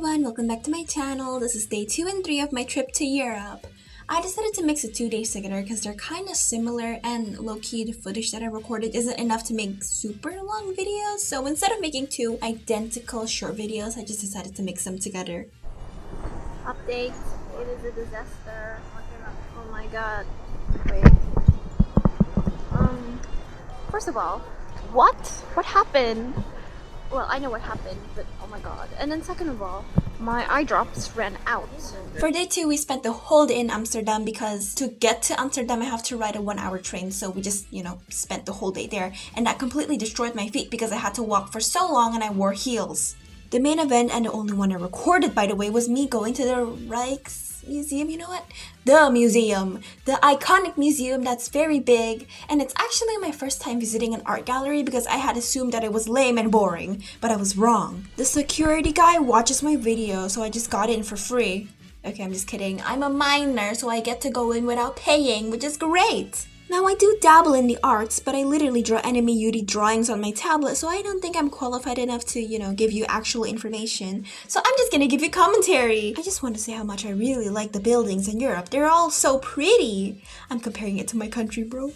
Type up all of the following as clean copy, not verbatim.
everyone, welcome back to my channel. This is day 2 and 3 of my trip to Europe. I decided to mix the 2 days together because they're kind of similar and low-key the footage that I recorded isn't enough to make super long videos. So instead of making 2 identical short videos, I just decided to mix them together. Update, it is a disaster. Oh my god. Wait. First of all, what happened? Well, I know what happened, but oh my god. And then second of all, my eye drops ran out. For day 2, we spent the whole day in Amsterdam because to get to Amsterdam, I have to ride a 1-hour train. So we just, spent the whole day there. And that completely destroyed my feet because I had to walk for so long and I wore heels. The main event, and the only one I recorded, by the way, was me going to the Rijks museum. You know what? The museum. The iconic museum that's very big. And it's actually my first time visiting an art gallery because I had assumed that it was lame and boring. But I was wrong. The security guy watches my video, so I just got in for free. Okay, I'm just kidding. I'm a minor, so I get to go in without paying, which is great. Now, I do dabble in the arts, but I literally draw anime Yuri drawings on my tablet, so I don't think I'm qualified enough to, give you actual information. So I'm just gonna give you commentary. I just want to say how much I really like the buildings in Europe. They're all so pretty. I'm comparing it to my country, bro.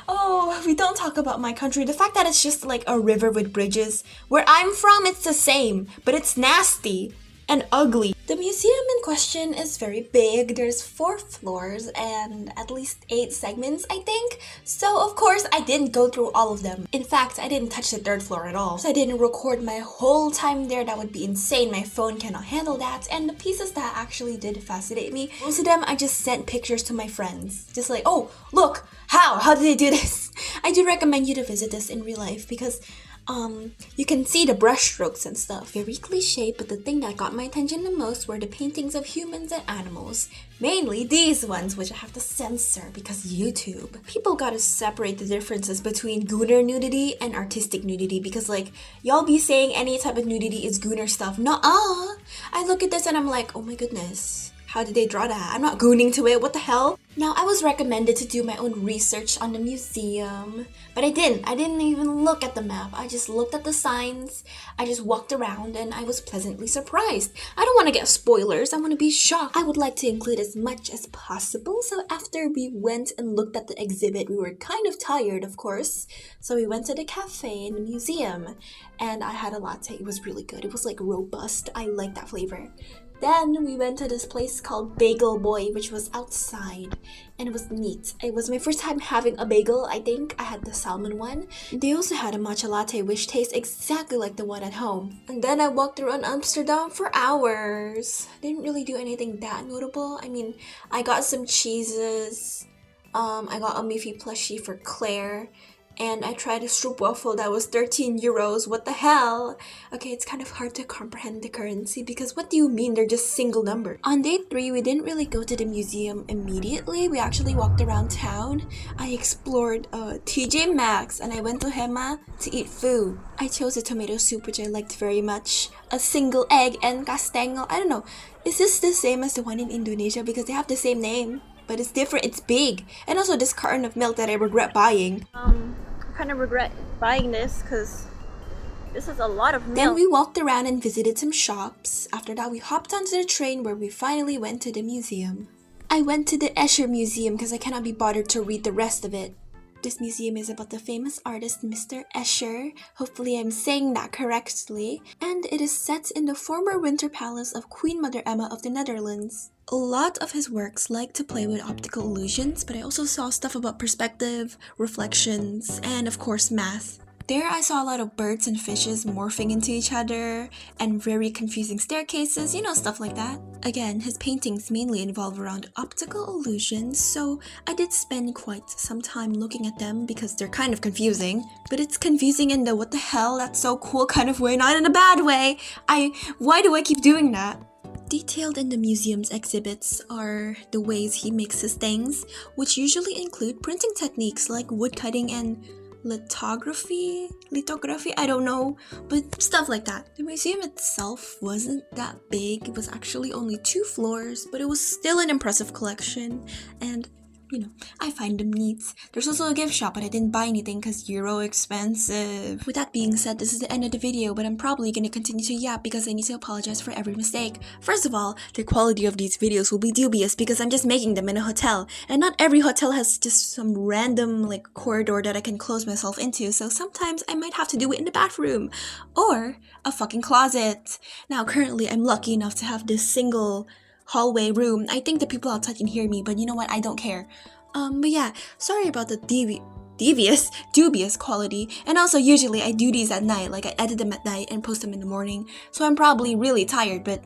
Oh, we don't talk about my country. The fact that it's just like a river with bridges. Where I'm from, it's the same, but it's nasty and ugly. The museum in question is very big. There's 4 floors and at least 8 segments, I think. So of course I didn't go through all of them. In fact, I didn't touch the 3rd floor at all. So I didn't record my whole time there. That would be insane. My phone cannot handle that. And the pieces that actually did fascinate me, most of them I just sent pictures to my friends. Just like, oh, look, how did they do this? I do recommend you to visit this in real life because you can see the brushstrokes and stuff. Very cliche, but the thing that got my attention the most were the paintings of humans and animals. Mainly these ones, which I have to censor because YouTube. People gotta separate the differences between gooner nudity and artistic nudity because like, y'all be saying any type of nudity is gooner stuff. Nuh-uh! I look at this and I'm like, oh my goodness. How did they draw that? I'm not gooning to it, what the hell? Now, I was recommended to do my own research on the museum, but I didn't even look at the map. I just looked at the signs, I just walked around, and I was pleasantly surprised. I don't want to get spoilers, I want to be shocked. I would like to include as much as possible, so after we went and looked at the exhibit, we were kind of tired, of course. So we went to the cafe in the museum, and I had a latte. It was really good. It was like robust. I like that flavor. Then we went to this place called Bagel Boy, which was outside, and it was neat. It was my first time having a bagel, I think. I had the salmon one. They also had a matcha latte, which tastes exactly like the one at home. And then I walked around Amsterdam for hours. Didn't really do anything that notable. I mean, I got some cheeses. I got a Miffy plushie for Claire. And I tried a stroopwafel that was 13 euros. What the hell? Okay, it's kind of hard to comprehend the currency because what do you mean they're just single numbers? On day 3, we didn't really go to the museum immediately. We actually walked around town. I explored TJ Maxx and I went to Hema to eat food. I chose a tomato soup, which I liked very much. A single egg and kastengel. I don't know. Is this the same as the one in Indonesia? Because they have the same name, but it's different. It's big. And also this carton of milk that I regret buying. I kind of regret buying this because this is a lot of milk. Then we walked around and visited some shops. After that, we hopped onto the train where we finally went to the museum. I went to the Escher museum because I cannot be bothered to read the rest of it. This museum is about the famous artist Mr. Escher. Hopefully I'm saying that correctly. And it is set in the former winter palace of Queen Mother Emma of the Netherlands. A lot of his works like to play with optical illusions, but I also saw stuff about perspective, reflections, and of course math. There I saw a lot of birds and fishes morphing into each other, and very confusing staircases, stuff like that. Again, his paintings mainly involve around optical illusions, so I did spend quite some time looking at them because they're kind of confusing. But it's confusing in the what the hell, that's so cool kind of way, not in a bad way. Why do I keep doing that? Detailed in the museum's exhibits are the ways he mixes things, which usually include printing techniques like woodcutting and lithography, I don't know, but stuff like that. The museum itself wasn't that big. It was actually only 2 floors, but it was still an impressive collection, and I find them neat. There's also a gift shop, but I didn't buy anything because Euro expensive. With that being said, this is the end of the video, but I'm probably gonna continue to yap because I need to apologize for every mistake. First of all, the quality of these videos will be dubious because I'm just making them in a hotel, and not every hotel has just some random corridor that I can close myself into, so sometimes I might have to do it in the bathroom or a fucking closet. Now currently I'm lucky enough to have this single hallway room. I think the people outside can hear me, but you know what? I don't care. But yeah, sorry about the dubious quality. And also, usually I do these at night. I edit them at night and post them in the morning. So I'm probably really tired, but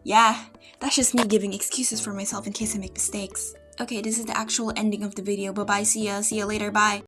yeah, that's just me giving excuses for myself in case I make mistakes. Okay, this is the actual ending of the video. Bye-bye, see ya later, bye.